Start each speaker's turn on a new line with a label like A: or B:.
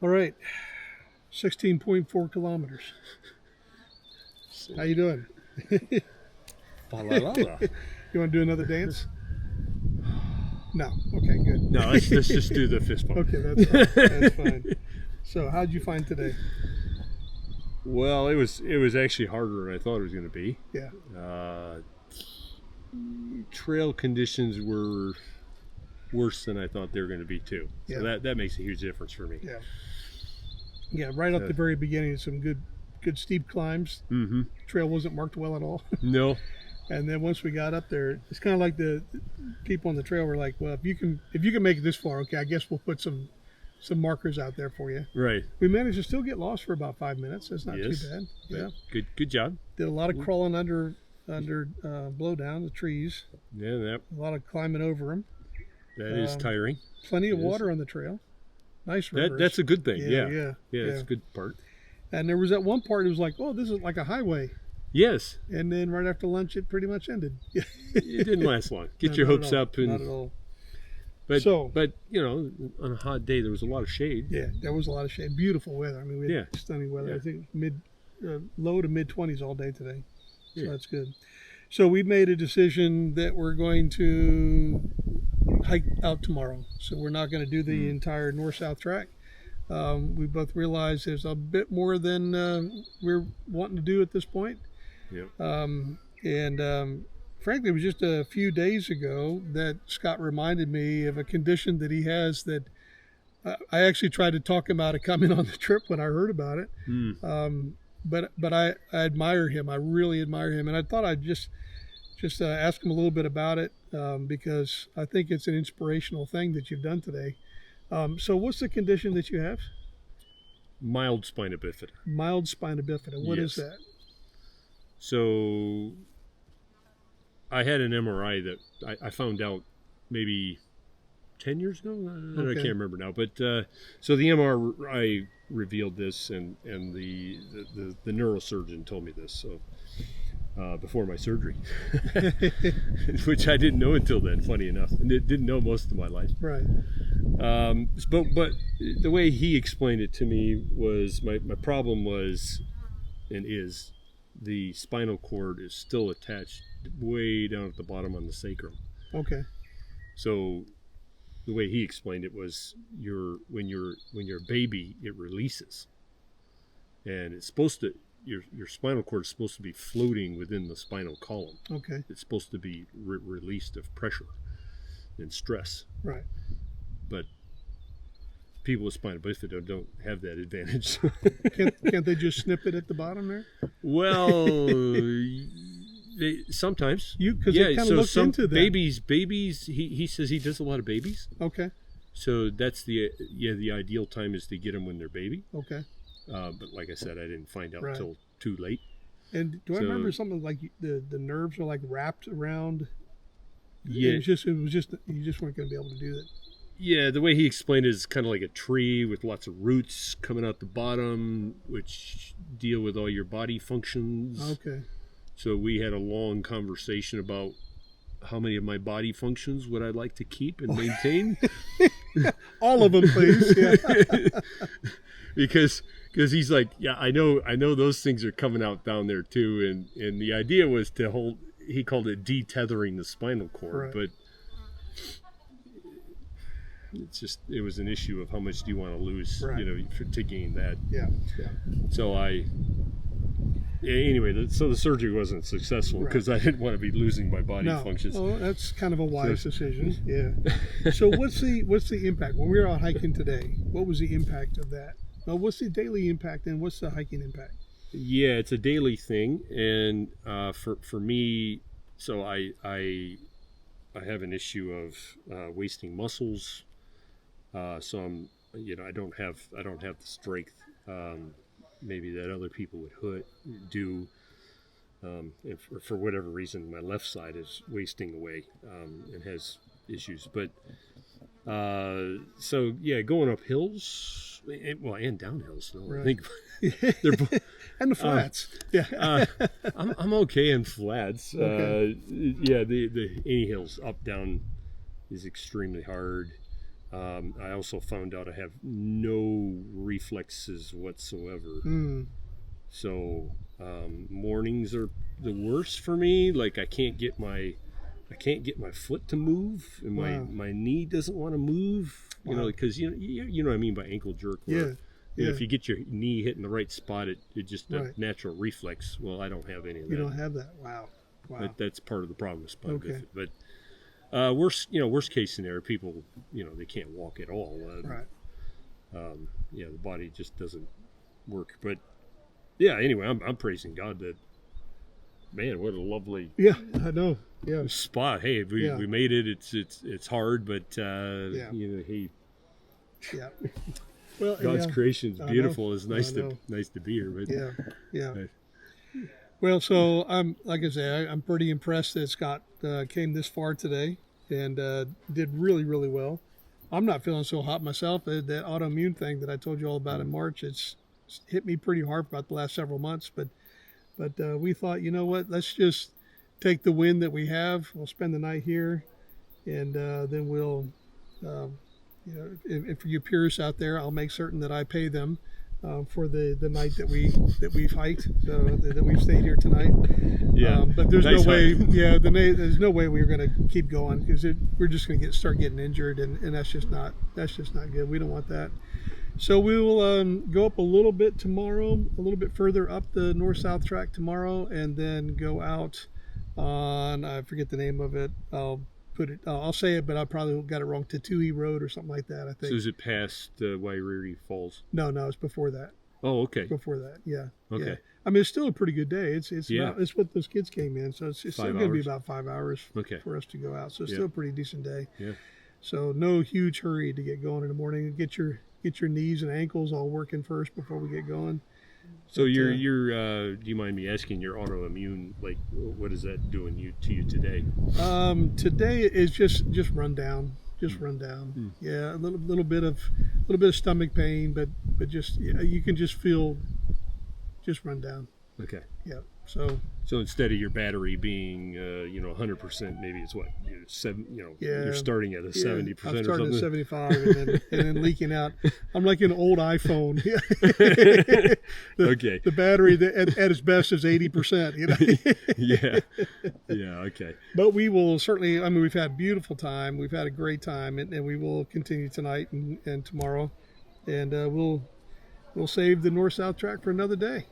A: All right, 16.4 kilometers. How you doing?
B: Fa-la-la-la.
A: You want to do another dance? No. Okay, good.
B: No, let's just do the fist bump.
A: Okay, that's fine. That's fine. So, how'd you find today?
B: Well, it was actually harder than I thought it was going to be.
A: Yeah.
B: Trail conditions were worse than I thought they were going to be too. So
A: Yeah.
B: that makes a huge difference for me.
A: Yeah. Yeah. Right up the very beginning, some good steep climbs.
B: Mm-hmm.
A: Trail wasn't marked well at all.
B: No.
A: And then once we got up there, it's kind of like the people on the trail were like, "Well, if you can make it this far, okay, I guess we'll put some markers out there for you."
B: Right.
A: We managed to still get lost for about 5 minutes. That's not
B: Yes.
A: too bad. Yeah.
B: Good job.
A: Did a lot of crawling under blowdown the trees.
B: Yeah,
A: A lot of climbing over them.
B: that is tiring.
A: Plenty of water on the trail. Nice rivers.
B: That's a good thing. Yeah.
A: Yeah.
B: That's a good part.
A: And there was that one part. It was like, oh, this is like a highway.
B: Yes.
A: And then right after lunch, it pretty much ended.
B: It didn't last long. Get
A: No,
B: your
A: not
B: hopes
A: at all.
B: up, and
A: Not at all.
B: but you know, on a hot day there was a lot of shade.
A: Yeah, there was a lot of shade. Beautiful weather. I mean, we had stunning weather.
B: Yeah.
A: I think low to mid 20s all day today. So
B: Yeah.
A: that's good. So we made a decision that we're going to hike out tomorrow. So we're not going to do the entire north-south track. We both realize there's a bit more than we're wanting to do at this point.
B: Yep.
A: Frankly, it was just a few days ago that Scott reminded me of a condition that he has that I actually tried to talk him out of coming on the trip when I heard about it. But I admire him. I really admire him. And I thought I'd just ask him a little bit about it because I think it's an inspirational thing that you've done today. So what's the condition that you have?
B: Mild spina bifida.
A: Mild spina bifida. What is that?
B: So I had an MRI that I found out maybe 10 years ago. I can't remember now. But so the MRI revealed this, and the neurosurgeon told me this. So before my surgery, which I didn't know until then. Funny enough, and didn't know most of my life.
A: Right.
B: But the way he explained it to me was my problem was and is the spinal cord is still attached way down at the bottom on the sacrum.
A: Okay.
B: So the way he explained it was when you're a baby, it releases, and it's supposed to your spinal cord is supposed to be floating within the spinal column.
A: Okay.
B: It's supposed to be released of pressure and stress.
A: Right.
B: But people with spina bifida don't have that advantage.
A: Can't they just snip it at the bottom there?
B: Well, sometimes.
A: Because they kind of looked into that.
B: Babies. He says he does a lot of babies.
A: Okay.
B: So that's the ideal time is to get them when they're baby.
A: Okay.
B: But like I said, I didn't find out
A: Right.
B: until too late.
A: And do I remember something like the nerves are like wrapped around?
B: Yeah.
A: It was just you just weren't going to be able to do that.
B: Yeah, the way he explained it is kind of like a tree with lots of roots coming out the bottom, which deal with all your body functions.
A: Okay.
B: So we had a long conversation about how many of my body functions would I like to keep and maintain.
A: All of them, please. Yeah.
B: because he's like, yeah, I know those things are coming out down there too, and the idea was to hold. He called it detethering the spinal cord,
A: Right.
B: but it was an issue of how much do you want to lose,
A: Right.
B: to gain that.
A: Yeah.
B: So anyway, so the surgery wasn't successful because I didn't want to be losing my body functions.
A: Oh, that's kind of a wise decision. Yeah. So what's the impact when we were out hiking today? What was the impact of that? Well, what's the daily impact and what's the hiking impact?
B: Yeah, it's a daily thing, and for me, so I have an issue of wasting muscles. So I'm, I don't have the strength maybe that other people would do. And for whatever reason, my left side is wasting away and has issues. But so yeah, going up hills, and down hills. No,
A: Right.
B: I think they're
A: and the flats.
B: I'm okay in flats.
A: Okay.
B: Yeah, the any hills up down is extremely hard. I also found out I have no reflexes whatsoever. So mornings are the worst for me. Like I can't get my foot to move, and my knee doesn't want to move. You know, because you know what I mean by ankle jerk. Where, you know, if you get your knee hitting the right spot, it just a natural reflex. Well, I don't have any of that.
A: You don't have that. Wow.
B: That's part of the problem with spina bifida. But worst case scenario, people, they can't walk at all. The body just doesn't work. But yeah, anyway, I'm praising God that. Man, what a lovely
A: I know
B: spot. Hey, we made it. It's hard, but hey, well, God's creation is beautiful. It's nice to be here. But
A: Well, so like I say, I'm pretty impressed that Scott came this far today and did really, really well. I'm not feeling so hot myself. That autoimmune thing that I told you all about in March, it's hit me pretty hard about the last several months. But we thought, you know what? Let's just take the wind that we have. We'll spend the night here, and then we'll, and for you purists out there, I'll make certain that I pay them for the night that we hiked, so that we've stayed here tonight. But there's no way. There's no way we're going to keep going because we're just going to start getting injured, and that's just not good. We don't want that. So we will go up a little bit tomorrow, a little bit further up the north-south track tomorrow, and then go out on, I forget the name of it. I'll say it, but I probably got it wrong. Tatooine Road or something like that, I think.
B: So is it past Wairiri Falls?
A: No, it's before that.
B: Oh, okay.
A: Before that, yeah.
B: Okay.
A: Yeah. I mean, it's still a pretty good day. It's what those kids came in, so it's still going to be about 5 hours for us to go out. So it's still a pretty decent day. Yeah. So no huge hurry to get going in the morning. Get your knees and ankles all working first before we get going.
B: So do you mind me asking, your autoimmune, like, what is that doing to you today?
A: Today is just run down. Yeah, a little bit of stomach pain, but just you can just feel just run down.
B: Okay.
A: Yeah. So
B: instead of your battery being 100%, maybe it's what you're starting at a 70% or something.
A: I'm starting at 75 and then leaking out. I'm like an old iPhone. The battery at its best is 80%.
B: Yeah. Okay.
A: But we will certainly. I mean, we've had a beautiful time. We've had a great time, and we will continue tonight and tomorrow, and we'll save the north-south track for another day.